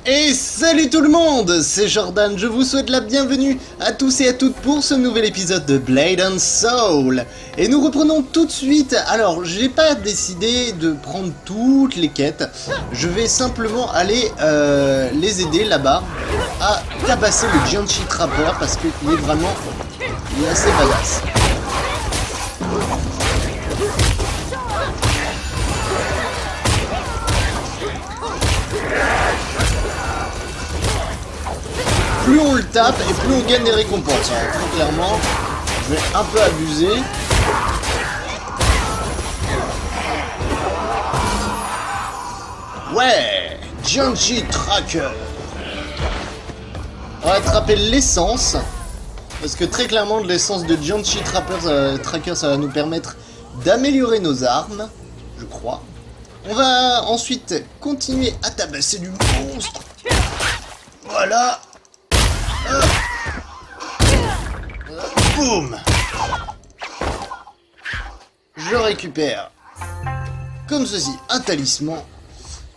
Et salut tout le monde, c'est Jordan, je vous souhaite la bienvenue à tous et à toutes pour ce nouvel épisode de Blade and Soul. Et nous reprenons tout de suite. Alors, j'ai pas décidé de prendre toutes les quêtes, je vais simplement aller les aider là-bas à tabasser le Jianchi Trapper parce qu'il est vraiment assez badass. Plus on le tape et plus on gagne des récompenses. Alors, très clairement, je vais un peu abuser. Ouais, Jianchi Tracker. On va attraper l'essence. Parce que très clairement, de l'essence de Jianchi Tracker, ça va nous permettre d'améliorer nos armes. Je crois. On va ensuite continuer à tabasser du monstre. Voilà. Boum. Je récupère comme ceci un talisman.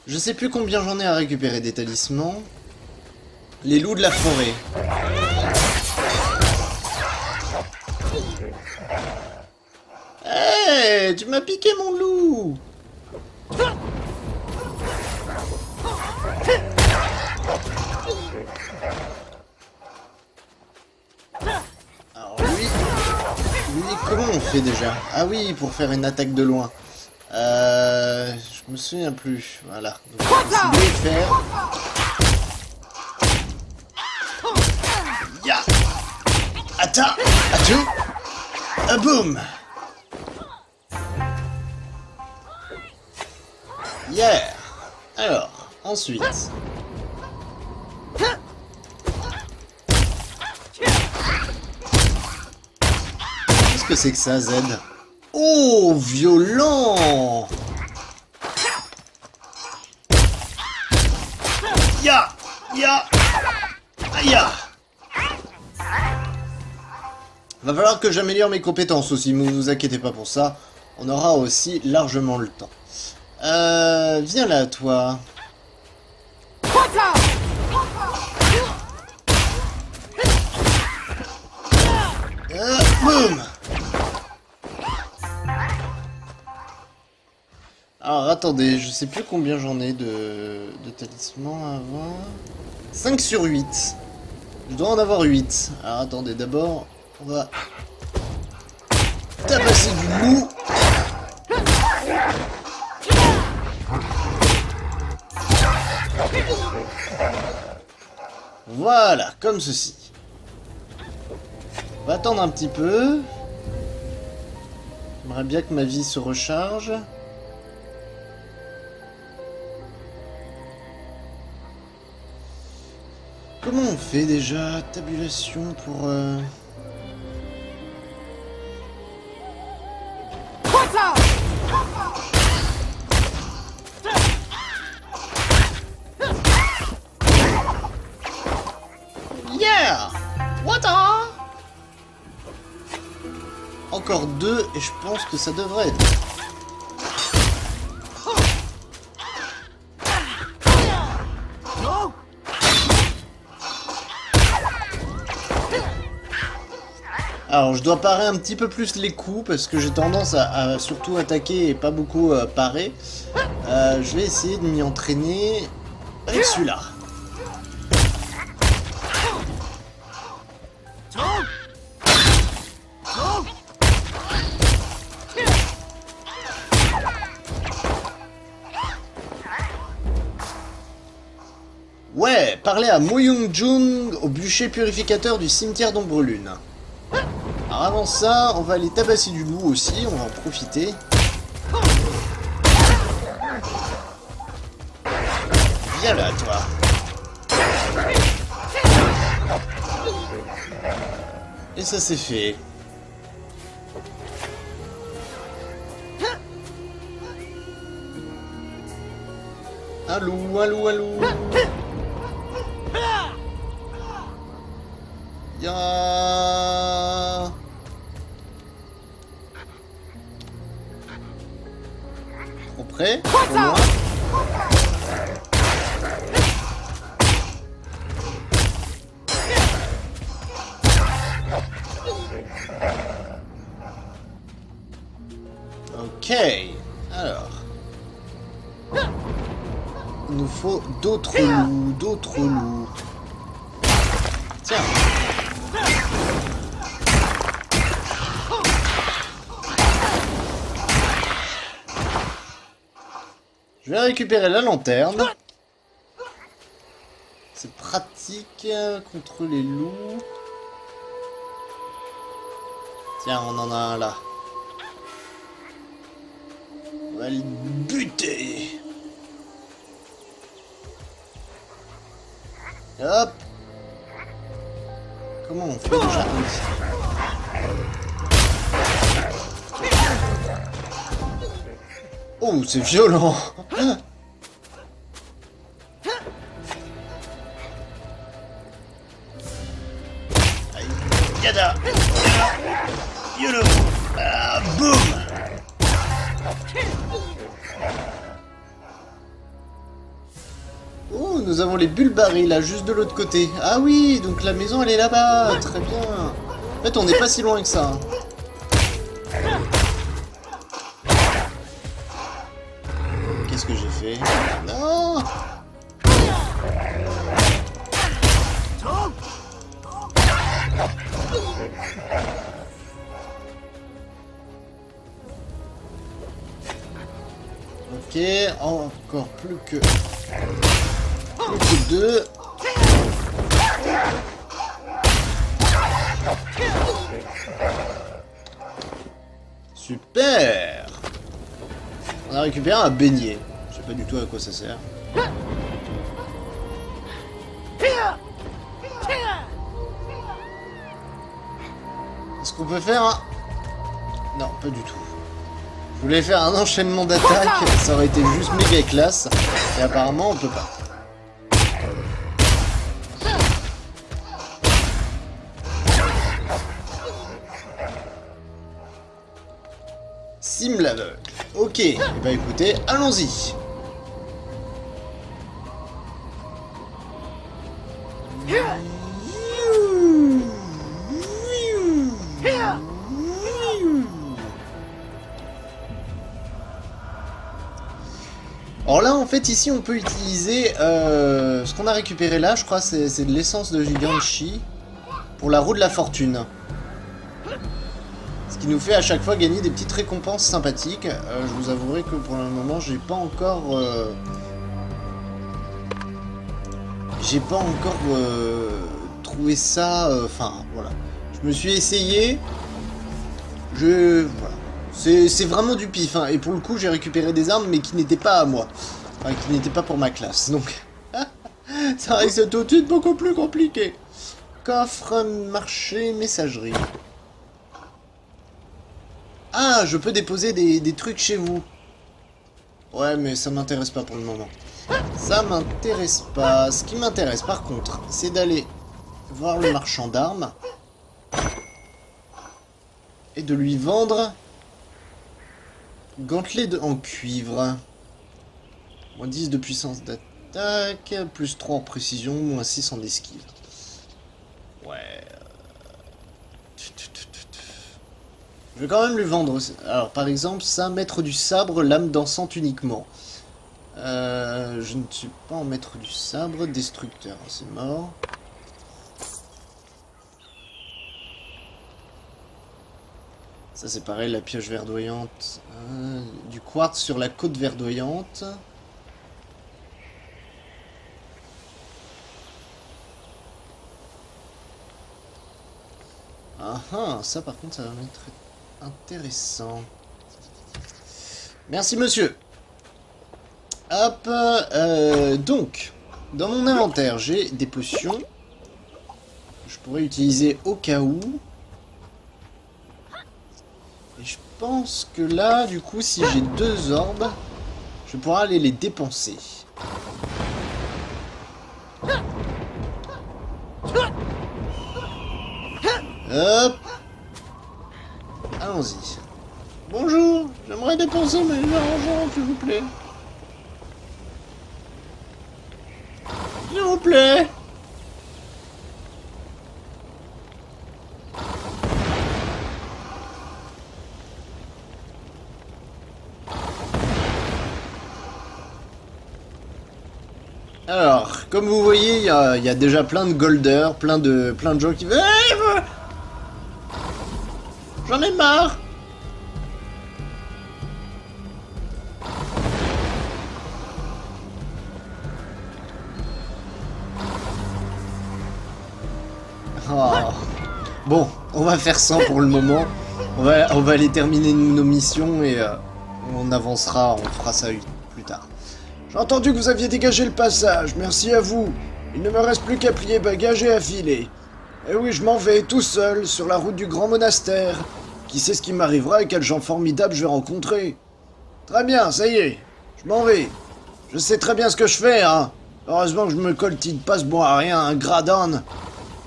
Je sais plus combien j'en ai à récupérer des talismans. Les loups de la forêt. Hey, tu m'as piqué mon loup. Alors lui, comment on fait déjà? Ah oui, pour faire une attaque de loin. Je me souviens plus. Voilà. Donc, je vais faire. Ya. Atta. Atou. Boum. Yeah. Alors, ensuite. Qu'est-ce que c'est que ça, Z? Oh, violent! Ya! Aïe! Va falloir que j'améliore mes compétences aussi, ne vous inquiétez pas pour ça. On aura aussi largement le temps. Viens là, toi. Boum! Alors attendez, je sais plus combien j'en ai de talismans avant. 5 sur 8. Je dois en avoir 8. Alors attendez, d'abord, on va tabasser du loup. Voilà, comme ceci. On va attendre un petit peu. J'aimerais bien que ma vie se recharge. Comment on fait déjà? Tabulation pour... Yeah! What the... Encore 2 et je pense que ça devrait être... Alors, je dois parer un petit peu plus les coups parce que j'ai tendance à surtout attaquer et pas beaucoup parer. Je vais essayer de m'y entraîner avec celui-là. Ouais, parler à Mo Young-jung au bûcher purificateur du cimetière d'Ombre-Lune. Alors avant ça, on va aller tabasser du loup aussi, on va en profiter. Viens là, toi. Et ça c'est fait. Un loup, un loup, un loup. Ya. Trop près, trop loin. Alors. Il nous faut d'autres loups. Tiens. Je vais récupérer la lanterne. C'est pratique contre les loups. Tiens, on en a un là. On va le buter. Hop. Comment on fait déjà? Oh, c'est violent. Yada. Yolo. Ah, boum. Oh, nous avons les bulbaris là, juste de l'autre côté. Ah oui, donc la maison elle est là-bas. Très bien. En fait, on n'est pas si loin que ça. Qu'est-ce que j'ai fait? Non. Ok, encore plus que deux. Super. On a récupéré un beignet. Je sais pas du tout à quoi ça sert. Est-ce qu'on peut faire un... Non, pas du tout. Je voulais faire un enchaînement d'attaques, ça aurait été juste méga classe. Et apparemment, on peut pas. Sim l'aveugle. Ok, et bah écoutez, allons-y. Alors là, en fait, ici, on peut utiliser ce qu'on a récupéré là, je crois, c'est de l'essence de Giganchi pour la roue de la fortune. Ce qui nous fait à chaque fois gagner des petites récompenses sympathiques. Je vous avouerai que pour le moment, j'ai pas encore trouvé ça. Enfin, voilà. Je me suis essayé. Voilà. C'est vraiment du pif, hein. Et pour le coup, j'ai récupéré des armes, mais qui n'étaient pas à moi. Enfin, qui n'étaient pas pour ma classe. Donc, ça risque tout de suite beaucoup plus compliqué. Coffre, marché, messagerie. Ah, je peux déposer des trucs chez vous. Ouais, mais ça m'intéresse pas pour le moment. Ça m'intéresse pas. Ce qui m'intéresse, par contre, c'est d'aller voir le marchand d'armes. Et de lui vendre... gantelet en cuivre. Moins 10 de puissance d'attaque, plus 3 en précision, moins 6 en esquive. Ouais. Je vais quand même lui vendre. Alors par exemple, ça, maître du sabre, lame dansante uniquement. Je ne suis pas en maître du sabre, destructeur, c'est mort. Ça c'est pareil, la pioche verdoyante. Du quartz sur la côte verdoyante. Ah ah, ça par contre ça va m'être intéressant. Merci monsieur. Hop, donc, dans mon inventaire j'ai des potions. Je pourrais utiliser au cas où. Et je pense que là, du coup, si j'ai 2 orbes, je pourrais aller les dépenser. Hop. Allons-y. Bonjour, j'aimerais dépenser mes argent, s'il vous plaît. S'il vous plaît. Alors, comme vous voyez, il y a déjà plein de golders, plein de gens qui veulent... J'en ai marre. Oh. Bon, on va faire ça pour le moment. On va aller terminer nos missions et on avancera, on fera ça plus tard. J'ai entendu que vous aviez dégagé le passage, merci à vous. Il ne me reste plus qu'à plier bagages et à filer. Et oui, je m'en vais tout seul sur la route du grand monastère. Qui sait ce qui m'arrivera et quels gens formidables je vais rencontrer. Très bien, ça y est, je m'en vais. Je sais très bien ce que je fais, hein. Heureusement que je me coltine pas ce bon à rien, un gradon.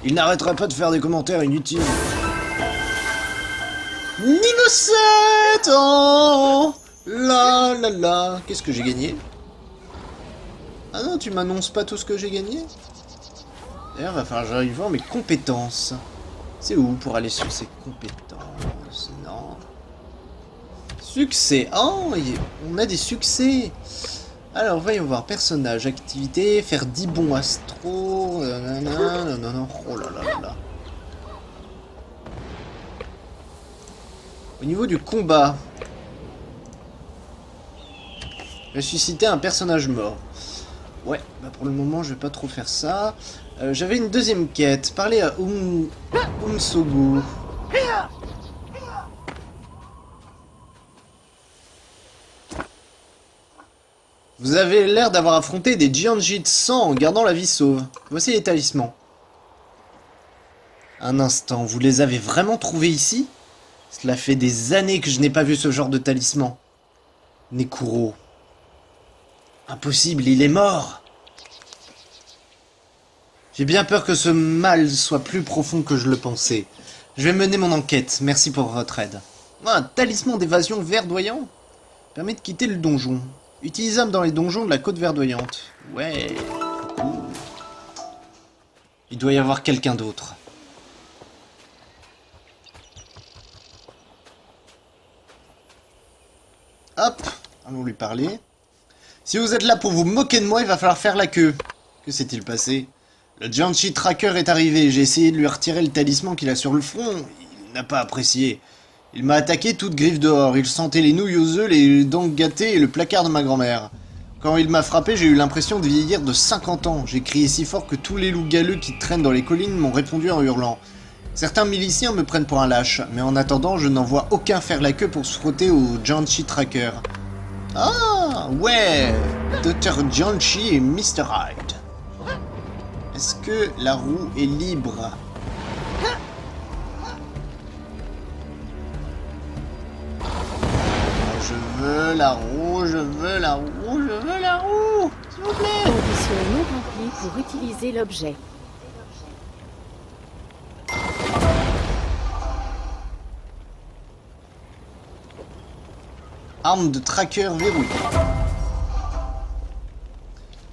Il n'arrêtera pas de faire des commentaires inutiles. Niveau 7. Oh là là là. Qu'est-ce que j'ai gagné? Ah non, tu m'annonces pas tout ce que j'ai gagné? D'ailleurs, va falloir que j'arrive voir mes compétences. C'est où pour aller sur ces compétences? Non. Succès. Oh, on a des succès. Alors, voyons voir. Personnage, activité, faire 10 bons astro. Non. Oh là là là là. Au niveau du combat. Ressusciter un personnage mort. Ouais, bah pour le moment, je vais pas trop faire ça. J'avais une deuxième quête. Parler à Umsogu. Vous avez l'air d'avoir affronté des Jianji de sang en gardant la vie sauve. Voici les talismans. Un instant, vous les avez vraiment trouvés ici? Cela fait des années que je n'ai pas vu ce genre de talisman. Nekuro. Impossible, il est mort. J'ai bien peur que ce mal soit plus profond que je le pensais. Je vais mener mon enquête. Merci pour votre aide. Un talisman d'évasion verdoyant permet de quitter le donjon. Utilisable dans les donjons de la côte verdoyante. Ouais. Cool. Il doit y avoir quelqu'un d'autre. Hop, allons lui parler. Si vous êtes là pour vous moquer de moi, il va falloir faire la queue. Que s'est-il passé? Le Jianji Tracker est arrivé, j'ai essayé de lui retirer le talisman qu'il a sur le front. Il n'a pas apprécié. Il m'a attaqué toute griffe dehors, il sentait les nouilles aux œufs, les dents gâtées et le placard de ma grand-mère. Quand il m'a frappé, j'ai eu l'impression de vieillir de 50 ans. J'ai crié si fort que tous les loups galeux qui traînent dans les collines m'ont répondu en hurlant. Certains miliciens me prennent pour un lâche, mais en attendant, je n'en vois aucun faire la queue pour se frotter au Jianji Tracker. Ah, ouais, Dr. Jianji et Mr. Hyde. Est-ce que la roue est libre? Je veux la roue, je veux la roue, je veux la roue, s'il vous plaît. Condition non remplie pour utiliser l'objet. Arme de tracker verrouillée.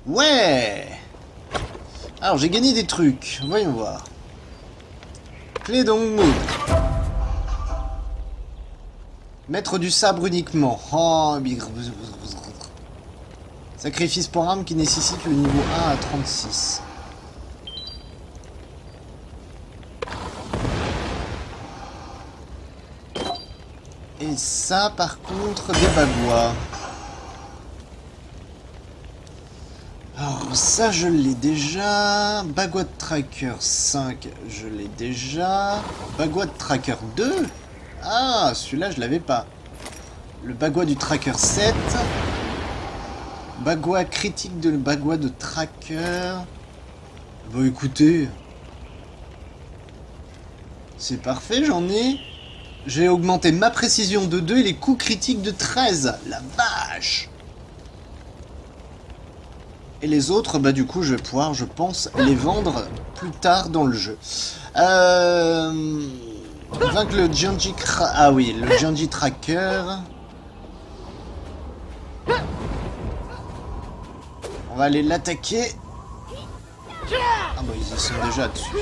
Ouais. Alors j'ai gagné des trucs, voyons voir. Clé d'Ongmood. Maître du sabre uniquement. Oh, sacrifice pour arme qui nécessite le niveau 1 à 36. Et ça, par contre, des bagouas. Alors, ça, je l'ai déjà. Bagua de Tracker 5, je l'ai déjà. Bagua de Tracker 2. Ah, celui-là, je l'avais pas. Le bagua du Tracker 7. Bagua critique de bagua de Tracker. Bon, écoutez. C'est parfait, j'en ai. J'ai augmenté ma précision de 2 et les coups critiques de 13. La vache! Et les autres, bah du coup, je vais pouvoir, je pense, les vendre plus tard dans le jeu. Vaincre le Jianji... Ah oui, le Jianji Tracker. On va aller l'attaquer. Ah bah ils y sont déjà dessus.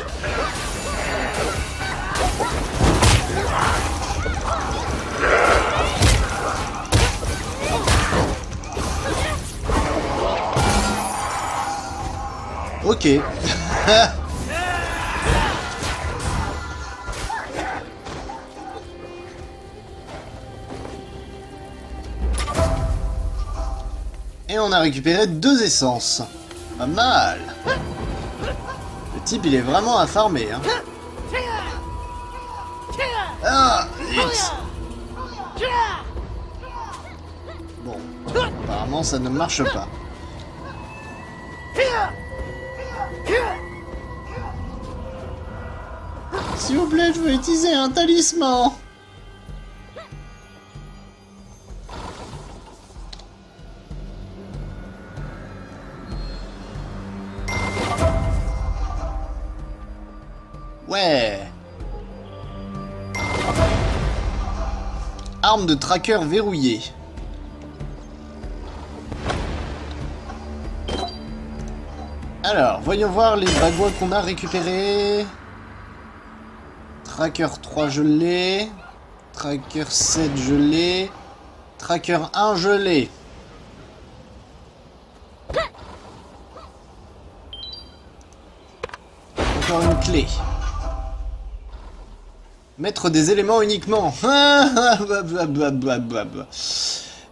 Ok. Et on a récupéré 2 essences. Pas mal. Le type, il est vraiment à farmer, hein. Ah, vite. Bon, apparemment ça ne marche pas. S'il vous plaît, je veux utiliser un talisman. Ouais. Arme de tracker verrouillée. Alors, voyons voir les bagouas qu'on a récupérés. Tracker 3, je l'ai. Tracker 7, je l'ai. Tracker 1, je l'ai. Encore une clé. Mettre des éléments uniquement.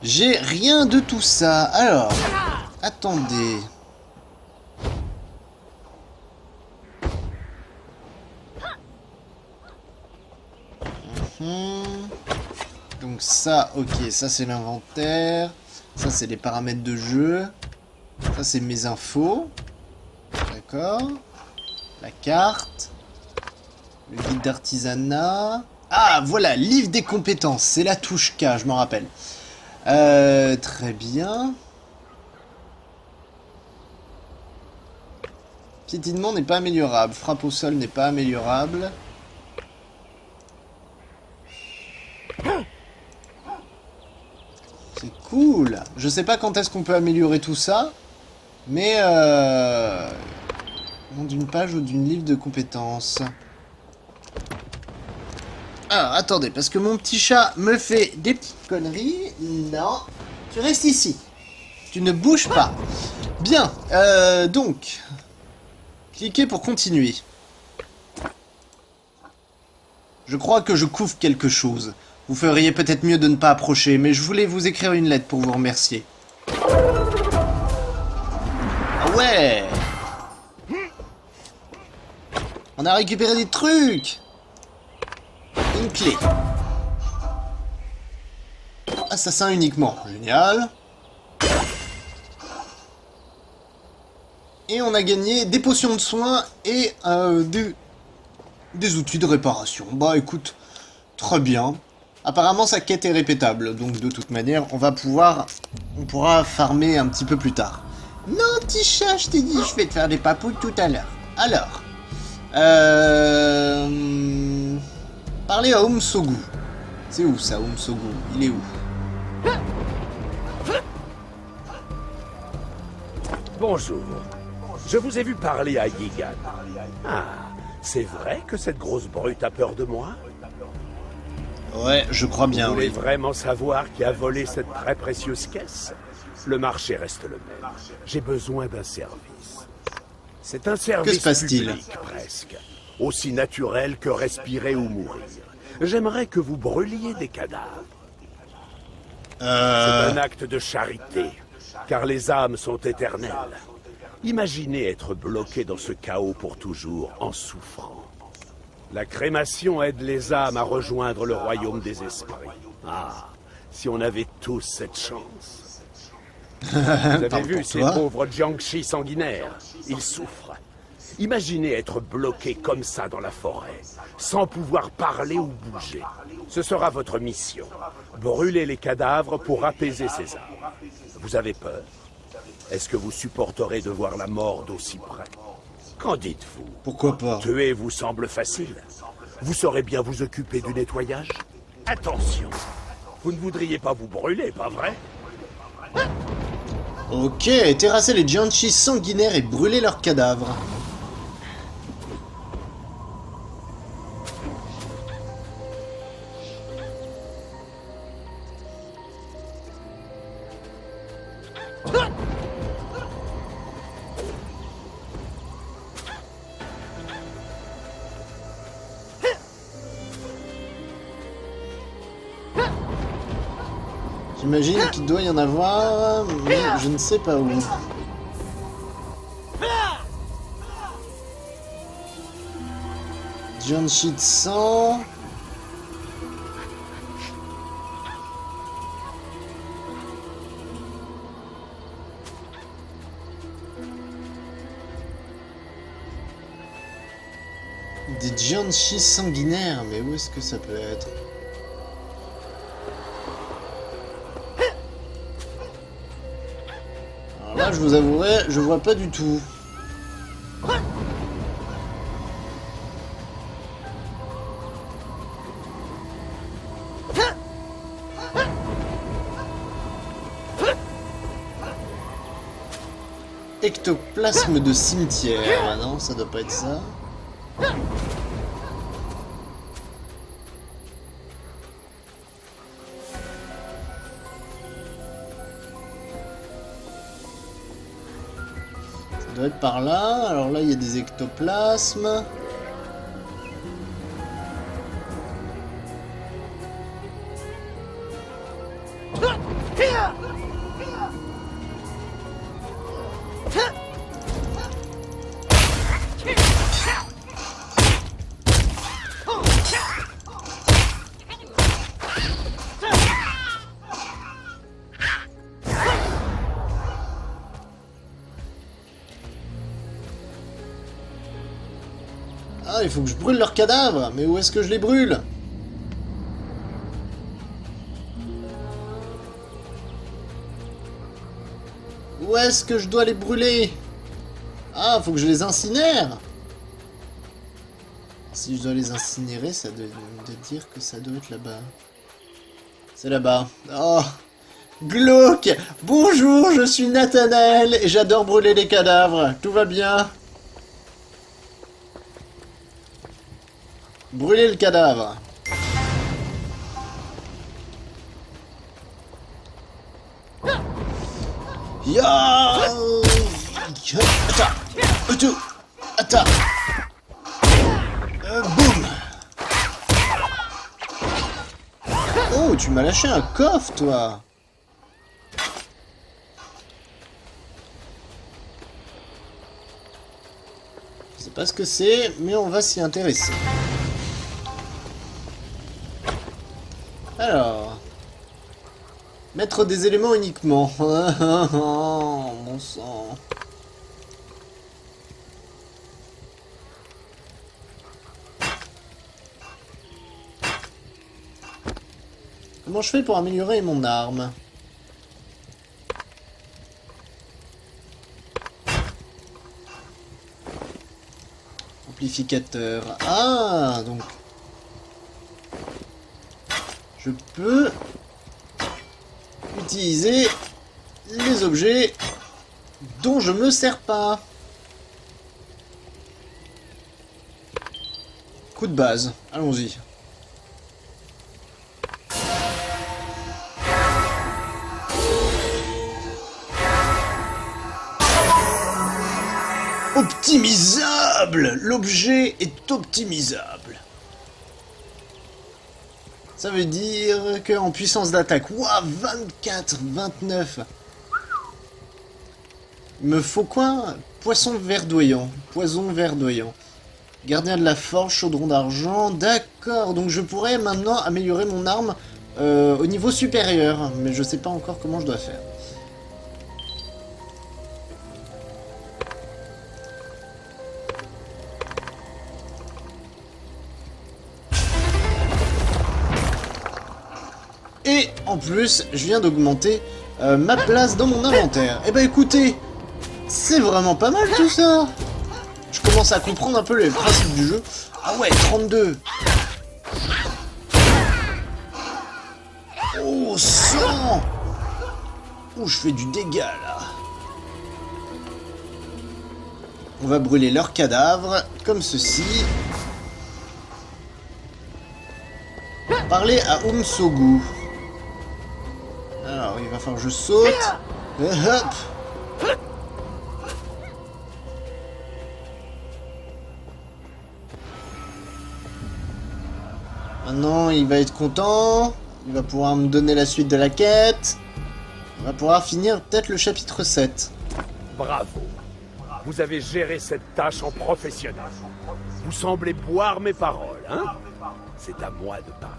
J'ai rien de tout ça. Alors, attendez. Donc ça, ok, ça c'est l'inventaire. Ça c'est les paramètres de jeu. Ça c'est mes infos. D'accord. La carte. Le guide d'artisanat. Ah, voilà, livre des compétences. C'est la touche K, je m'en rappelle. Très bien. Piétinement n'est pas améliorable. Frappe au sol n'est pas améliorable. C'est cool. Je sais pas quand est-ce qu'on peut améliorer tout ça. Mais nom d'une page ou d'une livre de compétences. Alors, attendez, parce que mon petit chat me fait des petites conneries. Non, tu restes ici. Tu ne bouges pas. Bien, donc... Cliquez pour continuer. Je crois que je couvre quelque chose. Vous feriez peut-être mieux de ne pas approcher, mais je voulais vous écrire une lettre pour vous remercier. Ah ouais! On a récupéré des trucs! Une clé. Assassin uniquement. Génial. Et on a gagné des potions de soins et des outils de réparation. Bah écoute, très bien. Apparemment sa quête est répétable, donc de toute manière on pourra farmer un petit peu plus tard. Non petit chat, je t'ai dit, je vais te faire des papouilles tout à l'heure. Alors, parlez à Umsogu. C'est où ça, Umsogu? Il est où? Bonjour. Je vous ai vu parler à Yigan. Ah, c'est vrai que cette grosse brute a peur de moi? Ouais, je crois bien, Vous voulez oui. vraiment savoir qui a volé cette très précieuse caisse? Le marché reste le même. J'ai besoin d'un service. C'est un service Que se passe-t-il? public, presque. Aussi naturel que respirer ou mourir. J'aimerais que vous brûliez des cadavres. C'est un acte de charité, car les âmes sont éternelles. Imaginez être bloqué dans ce chaos pour toujours, en souffrant. La crémation aide les âmes à rejoindre le royaume des esprits. Ah, si on avait tous cette chance. Vous avez Parle vu pour ces toi. pauvres Jiangshi sanguinaires? Ils souffrent. Imaginez être bloqué comme ça dans la forêt, sans pouvoir parler ou bouger. Ce sera votre mission. Brûler les cadavres pour apaiser ces âmes. Vous avez peur? Est-ce que vous supporterez de voir la mort d'aussi près? Qu'en dites-vous? Pourquoi pas? Tuer vous semble facile. Vous saurez bien vous occuper du nettoyage? Attention, vous ne voudriez pas vous brûler, pas vrai? Ok, terrasser les Jiangshi sanguinaires et brûler leurs cadavres. J'imagine qu'il doit y en avoir, mais je ne sais pas où. Giant Sheet 100. Des Giant Sheet sanguinaires, mais où est-ce que ça peut être? Alors là, je vous avouerai, je vois pas du tout. Ectoplasme de cimetière. Non, ça doit pas être ça. Ça doit être par là. Alors là, il y a des ectoplasmes. Ah, il faut que je brûle leurs cadavres. Mais où est-ce que je les brûle? Où est-ce que je dois les brûler? Ah, faut que je les incinère. Si je dois les incinérer, ça doit dire que ça doit être là-bas. C'est là-bas. Oh, glauque. Bonjour, je suis Nathanaël et j'adore brûler les cadavres. Tout va bien? Brûler le cadavre. Ya. Attends. Boum. Oh, tu m'as lâché un coffre, toi. Je sais pas ce que c'est, mais on va s'y intéresser. Alors... Mettre des éléments uniquement. Mon sang. Comment je fais pour améliorer mon arme? Amplificateur. Ah, donc... Je peux... utiliser les objets dont je me sers pas. Coup de base, allons-y. Optimisable! L'objet est optimisable. Ça veut dire qu'en puissance d'attaque, waouh, 24, 29. Il me faut quoi? Poisson verdoyant, poison verdoyant. Gardien de la forge, chaudron d'argent, d'accord. Donc je pourrais maintenant améliorer mon arme au niveau supérieur, mais je sais pas encore comment je dois faire. Et en plus, je viens d'augmenter ma place dans mon inventaire. Eh ben écoutez, c'est vraiment pas mal tout ça. Je commence à comprendre un peu les principes du jeu. Ah ouais, 32. Oh, 100. Oh, je fais du dégât là. On va brûler leurs cadavres, comme ceci. Parler à Umsogu. Alors, il va falloir que je saute. Hop. Maintenant, il va être content. Il va pouvoir me donner la suite de la quête. On va pouvoir finir peut-être le chapitre 7. Bravo. Vous avez géré cette tâche en professionnel. Vous semblez boire mes paroles, hein? C'est à moi de parler.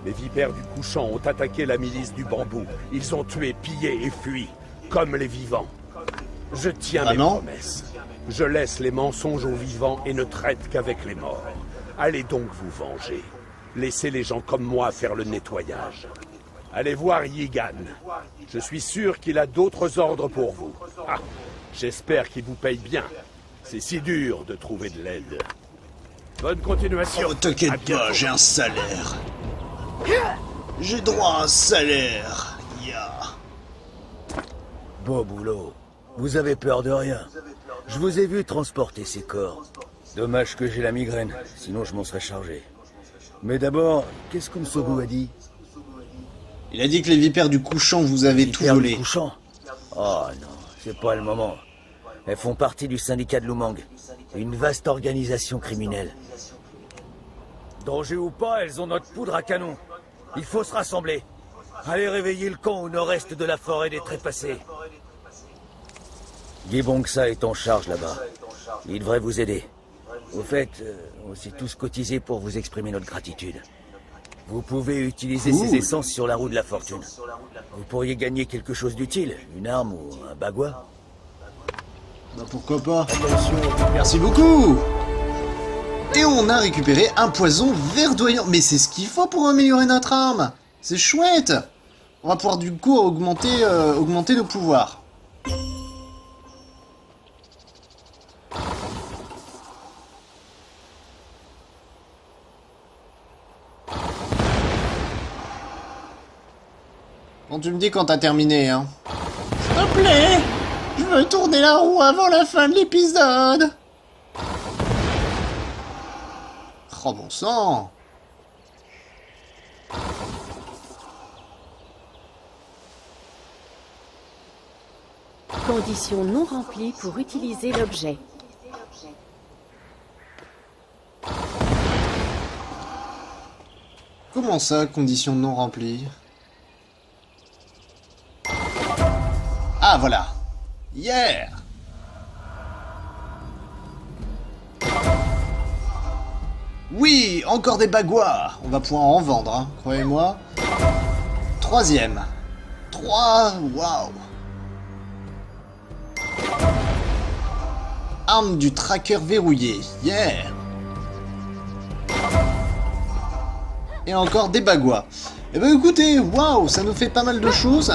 Les vipères du couchant ont attaqué la milice du bambou. Ils ont tué, pillé et fui, comme les vivants. Je tiens mes promesses. Je laisse les mensonges aux vivants et ne traite qu'avec les morts. Allez donc vous venger. Laissez les gens comme moi faire le nettoyage. Allez voir Yigan. Je suis sûr qu'il a d'autres ordres pour vous. Ah, j'espère qu'il vous paye bien. C'est si dur de trouver de l'aide. Bonne continuation. Oh, t'inquiète pas, j'ai un salaire. J'ai droit à un salaire. Yeah. Beau boulot. Vous avez peur de rien. Je vous ai vu transporter ces corps. Dommage que j'ai la migraine, sinon je m'en serais chargé. Mais d'abord, qu'est-ce qu'Umsogu a dit? Il a dit que les vipères du couchant vous avaient tout volé. Couchant? Oh non, c'est pas le moment. Elles font partie du syndicat de Lumang, une vaste organisation criminelle. Danger ou pas, elles ont notre poudre à canon. Il faut se rassembler. Allez réveiller le camp au nord-est de la forêt des Trépassés. Gibongsa est en charge là-bas. Il devrait vous aider. Au fait, on s'est tous cotisés pour vous exprimer notre gratitude. Vous pouvez utiliser ces essences sur la roue de la fortune. Vous pourriez gagner quelque chose d'utile, une arme ou un bagua. Bah pourquoi pas. Merci beaucoup. Et on a récupéré un poison verdoyant. Mais c'est ce qu'il faut pour améliorer notre arme. C'est chouette. On va pouvoir du coup augmenter nos pouvoirs. Bon, tu me dis quand t'as terminé, hein. S'il te plaît, je veux tourner la roue avant la fin de l'épisode. Oh bon sang. Condition non remplie pour utiliser l'objet. Comment ça, condition non remplie? Ah, voilà. Yeah! Oui, encore des baguas. On va pouvoir en vendre, hein, croyez-moi. Troisième. 3, waouh. Arme du tracker verrouillé. Yeah! Et encore des baguas. Eh ben écoutez, waouh, ça nous fait pas mal de choses.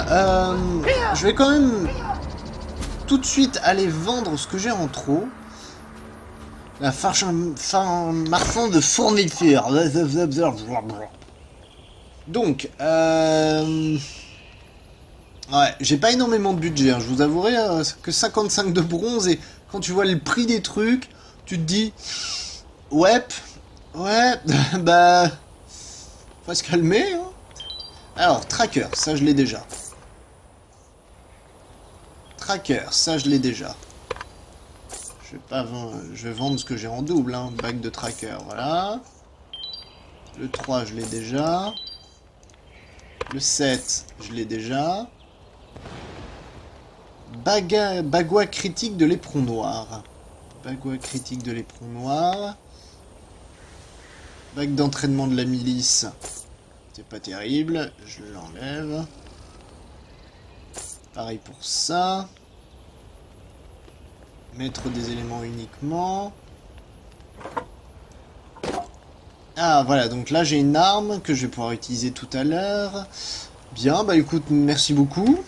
Je vais quand même tout de suite aller vendre ce que j'ai en trop. La marchand de fournitures. Donc, ouais, j'ai pas énormément de budget, hein, je vous avouerai, que 55 de bronze, et quand tu vois le prix des trucs, tu te dis, ouais, bah, faut se calmer, hein. Alors, tracker, ça je l'ai déjà. Tracker, ça je l'ai déjà. Je vais pas vendre, je vais vendre ce que j'ai en double, hein. Bague de tracker, voilà. Le 3, je l'ai déjà. Le 7, je l'ai déjà. Bagua critique de l'éperon noir. Bagua critique de l'éperon noir. Bague d'entraînement de la milice. C'est pas terrible, je l'enlève. Pareil pour ça. Mettre des éléments uniquement. Ah voilà, donc là j'ai une arme que je vais pouvoir utiliser tout à l'heure. Bien, bah écoute, merci beaucoup.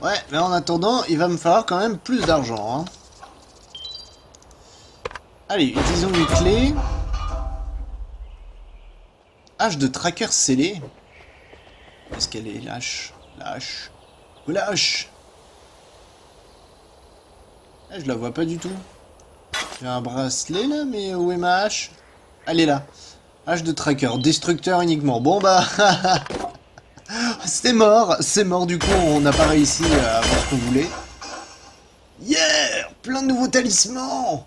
Ouais, mais en attendant, il va me falloir quand même plus d'argent, hein. Allez, utilisons les clés. Hache de tracker scellée. Est-ce qu'elle est lâche? Lâche. Ou lâche? Ah, je la vois pas du tout. J'ai un bracelet là, mais où est ma hache? Elle est là. Hache de tracker, destructeur uniquement. Bon bah... c'est mort du coup, on n'a pas réussi à avoir ce qu'on voulait. Yeah! Plein de nouveaux talismans!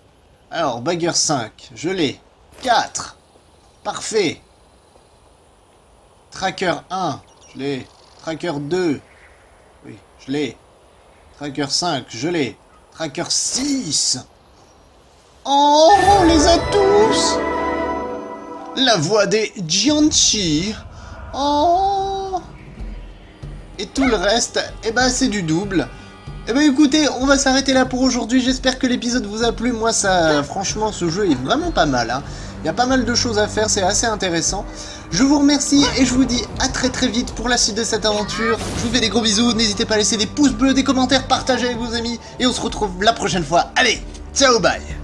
Alors, bagueur 5, je l'ai. 4. Parfait. Tracker 1, je l'ai. Tracker 2, oui, je l'ai. Tracker 5, je l'ai. Tracker 6. Oh, on les a tous. La voix des Jianchi. Oh. Et tout le reste, eh ben c'est du double. Eh ben écoutez, on va s'arrêter là pour aujourd'hui. J'espère que l'épisode vous a plu. Moi, ça, franchement, ce jeu est vraiment pas mal. Hein. Il y a pas mal de choses à faire, c'est assez intéressant. Je vous remercie et je vous dis à très vite pour la suite de cette aventure. Je vous fais des gros bisous. N'hésitez pas à laisser des pouces bleus, des commentaires, partager avec vos amis. Et on se retrouve la prochaine fois. Allez, ciao, bye.